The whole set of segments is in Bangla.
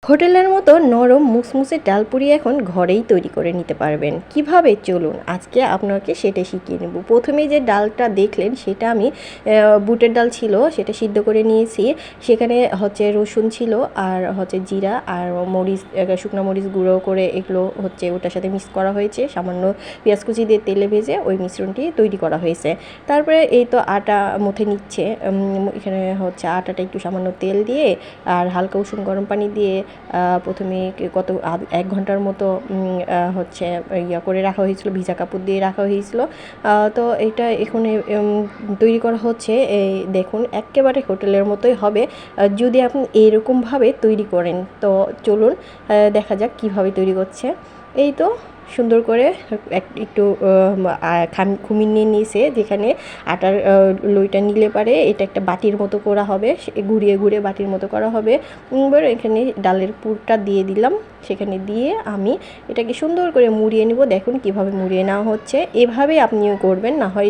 হোটেলের মতো নরম মুসমুসে ডাল পুরি এখন ঘরেই তৈরি করে নিতে পারবেন। কিভাবে চলুন আজকে আপনাকে সেটা শিখিয়ে নেব। প্রথমেই যে ডালটা দেখলেন সেটা আমি বুটের ডাল ছিল, সেটা সিদ্ধ করে নিয়েছি। সেখানে হচ্ছে রসুন ছিল আর হচ্ছে জিরা আর মরিচ, শুকনো মরিচ গুঁড়ো করে এগুলো হচ্ছে ওটার সাথে মিক্স করা হয়েছে। সামান্য পেঁয়াজ কুচি দিয়ে তেলে ভেজে ওই মিশ্রণটি তৈরি করা হয়েছে। তারপরে এই তো আটা মুথে নিচ্ছে। এখানে হচ্ছে আটাটা একটু সামান্য তেল দিয়ে আর হালকা উষুম গরম পানি দিয়ে প্রথমে কত 1 ঘন্টার মতো হচ্ছে ইয়া করে রাখা হয়েছিল, ভিজা কাপড় দিয়ে রাখা হয়েছিল। তো এটা এখন তৈরি করা হচ্ছে। এই দেখুন একেবারে হোটেলের মতোই হবে যদি আপনি এরকমভাবে তৈরি করেন। তো চলুন দেখা যাক কিভাবে তৈরি করছে। এই তো সুন্দর করে একটু খুমির নিয়ে নিয়েছে, যেখানে আটার লইটা নিলে পারে এটা একটা বাটির মতো করা হবে, ঘুরিয়ে ঘুরিয়ে বাটির মতো করা হবে। এবার এখানে ডালের পুরটা দিয়ে দিলাম, সেখানে দিয়ে আমি এটাকে সুন্দর করে মুড়িয়ে নিব। দেখুন কিভাবে মুড়িয়ে নেওয়া হচ্ছে, এভাবে আপনিও করবেন, না হয়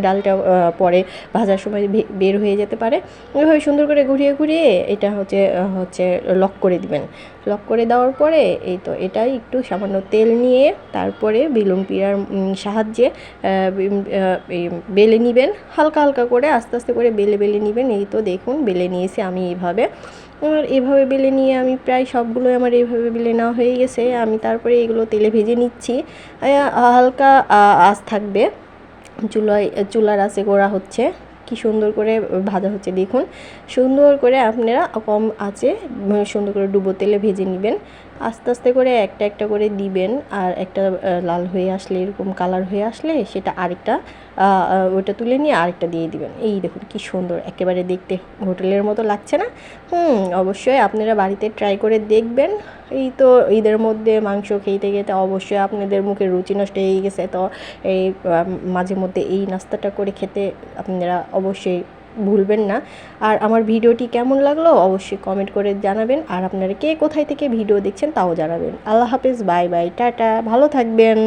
ডালটা পরে ভাজার সময় বের হয়ে যেতে পারে। এভাবে সুন্দর করে ঘুরিয়ে ঘুরিয়ে এটা হচ্ছে লক করে দিবেন। লক করে দেওয়ার পরে এই তো এটাই একটু সামান্য তেল নিয়ে তারপরে বেলুন পিঁড়ার সাহায্যে বেলে নেবেন। হালকা হালকা করে আস্তে আস্তে করে বেলে বেলে নেবেন। এই তো দেখুন বেলে নিয়েছি আমি এইভাবে। আর এভাবে বেলে নিয়ে আমি প্রায় সবগুলো আমার এইভাবে বেলে নেওয়া হয়ে গেছে। আমি তারপরে এগুলো তেলে ভেজে নিচ্ছি। হালকা আঁচ থাকবে, চুলার আঁচে করা হচ্ছে। কি সুন্দর করে ভাজা হচ্ছে দেখুন। সুন্দর করে আপনারা কম আঁচে সুন্দর করে ডুবো তেলে ভেজে নেবেন। আস্তে আস্তে করে একটা একটা করে দিবেন। আর একটা লাল হয়ে আসলে, এরকম কালার হয়ে আসলে সেটা আরেকটা ওটা তুলে নিয়ে আরেকটা দিয়ে দিবেন। এই দেখুন কি সুন্দর, একেবারে দেখতে হোটেলের মতো লাগছে না? অবশ্যই আপনারা বাড়িতে ট্রাই করে দেখবেন। এই তো ঈদের মধ্যে মাংস খেতে খেতে অবশ্যই আপনাদের মুখে রুচি নষ্ট হয়ে গেছে। তো এই মাঝে মধ্যে এই নাস্তাটা করে খেতে আপনারা অবশ্যই ভুলবেন না। আর আমার ভিডিওটি কেমন লাগলো অবশ্যই কমেন্ট করে জানাবেন। আর আপনারা কে কোথায় থেকে ভিডিও দেখছেন তাও জানাবেন। আল্লাহ হাফেজ, বাই বাই, টাটা, ভালো থাকবেন।